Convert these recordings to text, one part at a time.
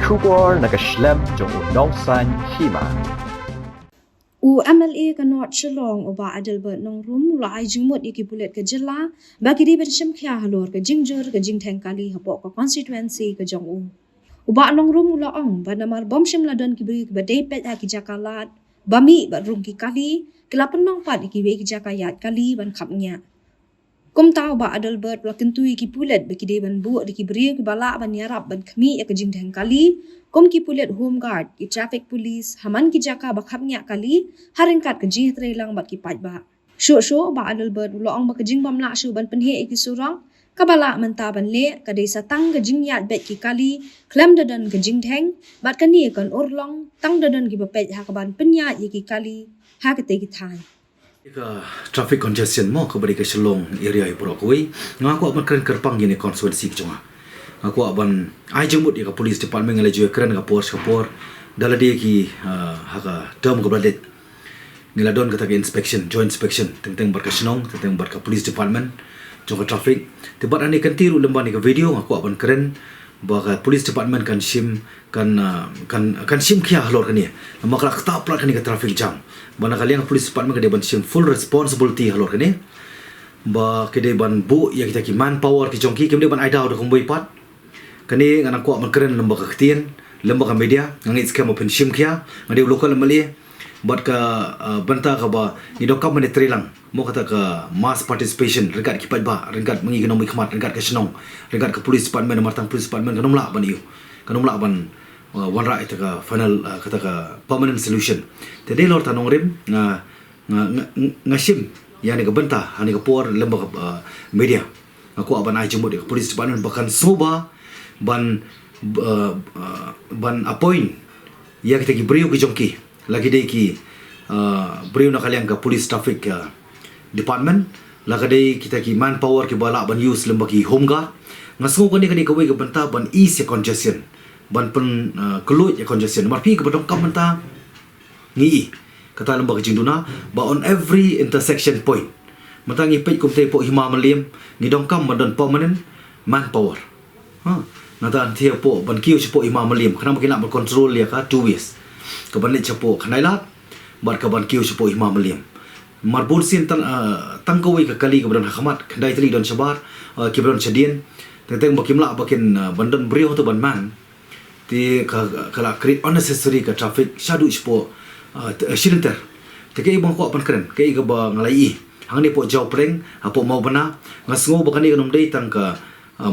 Shubor nakaslem jong udongsan hima. MLA ka North Shillong uba Adelbert nong rum lai jingmut iki bulet ke jela bagi di bensim khia halor ke jingjur ke jingtheng kali hapok ke constituency ke jong uba nong rum ula ong banamar bomshim ladon ki bri ke badai pet ha ki jakalat bami ba rung ki kali kelapen nong pat iki we ki jakayat kali ban khapnya kum tau ba Adelbert la kentui ki pulet bagi di ban bu di ki bri ki bala ban yarap ban khmi ya ke jingtheng kali kom ki pulet home guard ki traffic police haman ki jaka bakhap nya kali haringkat ke jih trelang bat ki paj ba sho ba Adelbert lo ong ba ke jing bam la shu ban penhe ki surang kabala menta ban le ka dei satang ke jing yat bet ki kali klem dadan ke jing theng bat ka ni kan orlong tang dadan ki ba pej ha ka ban penya ye ki kali ha ke te ki thai Ika traffic congestion mo kabari ke Shillong area ipro koi ngaku aban keren kerpang yene constituency jonga aku aban ai jemut ika police department ngale jue keren ka por dalade ki haka term ko bladet niladon kata ke inspection joint inspection tentang barka Shillong tentang barka police department jonga traffic tibat ani kan tiru lemban ika video aku aban keren baka police department kan sim kia halor kan ya makla kata plat kan ika traffic jam bana kalian police department kan dia ban sim full responsibility halor kan ya ba kede ban bu ya kita ki manpower ki jongki kemde ban aidau de kumboi pat kani nganak ko man keren lembaga ketien lembaga media ngit scam open sim kia ngade local mali bat ka banta ka ba ni dokam mane trilang mo kata ka mass participation regat ki pat ba regat mengi ekonomi khmat regat ka Shillong regat ka police department martang police department kanom la ban yu kanom la ban one right ka final kata ka permanent solution tede lor tanong rim ngasim yani ka banta hani ka por lembaga media aku aban ai jumut ka police department bahkan soba ban appoint ya kita ki brio ki jongki lagi dei ki brio na kalian ka police traffic department lagi dei kita ki manpower ki bala ban use lembaki home guard ngasu ko ni kawai ka banta ban ease congestion ban pen kelut ya congestion marpi ka badong kam banta ngi kata lembaga jingduna ba on every intersection point matangi pej kumte po hima malim ni dong kam ban permanent manpower nata antia po ban kiu po hima malim kana makin nak control ya ka 2 ways ka ban le chapo khanailat bar ka ban kiu po hima malim marbun sin tangkawai ka kali ka ban hakamat khandai tali don sabar kibron chadien tentang bakimla bakin bandan brio to ban man ti kala create unnecessary ka traffic shadu po accidenter teke ibang ko pan keren ke iga ba ngalai hang ni po jaw preng apo mau bana ngasngo ba kani kanum dei tang ka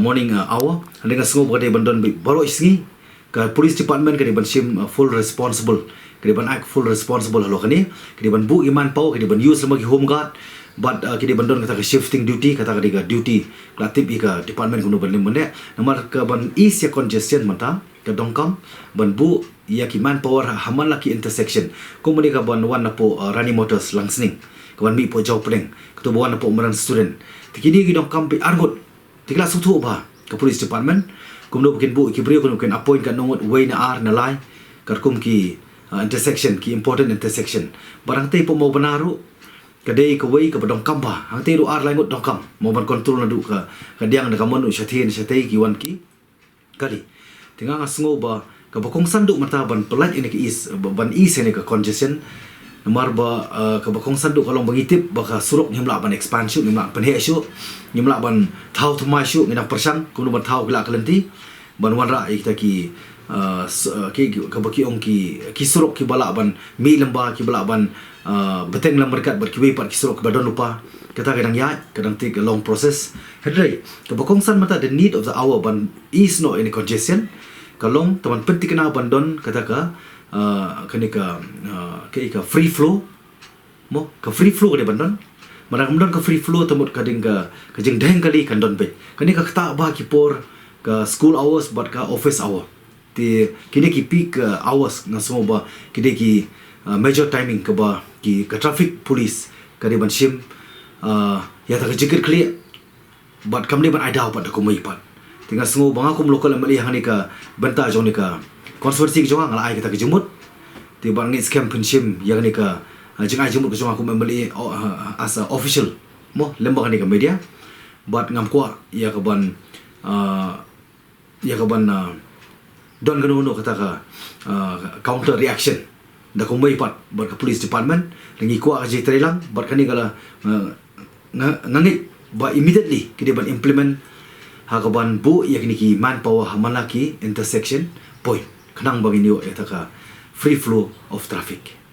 morning hour ande ngasngo ba dei bandon baro isngi ka police department ka di ban sim full responsible ka di ban act full responsible halo kani ka di ban bu iman pau ka di ban use lagi home guard but ka di bandon kata ka shifting duty kata ka di ka duty klatip ika department kuno ban limone nomor ka ban is ya congestion mata ka dongkam ban bu ya ki manpower haman laki intersection kumuni ka ban wan na po Rani Motors langsning kawan mi po jaw preng ketu wan na po meran student tikini gi dongkam pi argot tikla sutu ba ka police department kumno bukin bu ki brio kun appoint ka nongot way na ar na lai karkum ki intersection ki important intersection barang te po mau benaru kadai ka way ka dongkam ba hang te ru ar lai ngot dongkam mau ban control na du ka diang na kamon shathin shatai ki wan ki kali tinggal ngasngo ba ka bakong sanduk mata ban pelat ini ke is ban is ini ke congestion nomor ba ka bakong sanduk kalau bangitip baka suruk nyimla ban expansion nyimla penhe syu nyimla ban thau thumai syu ngina persang kuno ban thau kala kalenti ban wanra kita ki ka baki ong ki suruk ki bala ban mi lemba ki bala ban beteng lam berkat ber ki pat ki suruk badon lupa kata kadang ya kadang take a long process hedrai ka bakong san mata the need of the hour ban is no any congestion kalong teman penting kena bandon kata ka kani ka free flow mo ka free flow de bandon marang bandon ka free flow temut kading ka jeng deng kali kan don pe kani ka kata ba ki por ka school hours but ka office hour ti kini ki peak hours ngaso ba kini ki major timing ka ba ki ka traffic police ka de ban sim ya ta ka jikir clear but kamni ban aidau pat ko mai pat tinggal semua bang aku melokal meli hang ni ka benta jong ni ka konsorsi ki jong ngala ai kita ke jemut ti bang ni scam pensim yang ni ka jeng ai jemut ke jong aku meli as a official mo lembang ni ka media but ngam ko ya ka ban don gano kata ka counter reaction da kumbai pat bar ka police department langi ko ka jitre lang bar kani kala ngangit ba immediately kidi ban implement hakaban bu yakni ki manpower hamalaki intersection point kanang bangin yo eta ka free flow of traffic.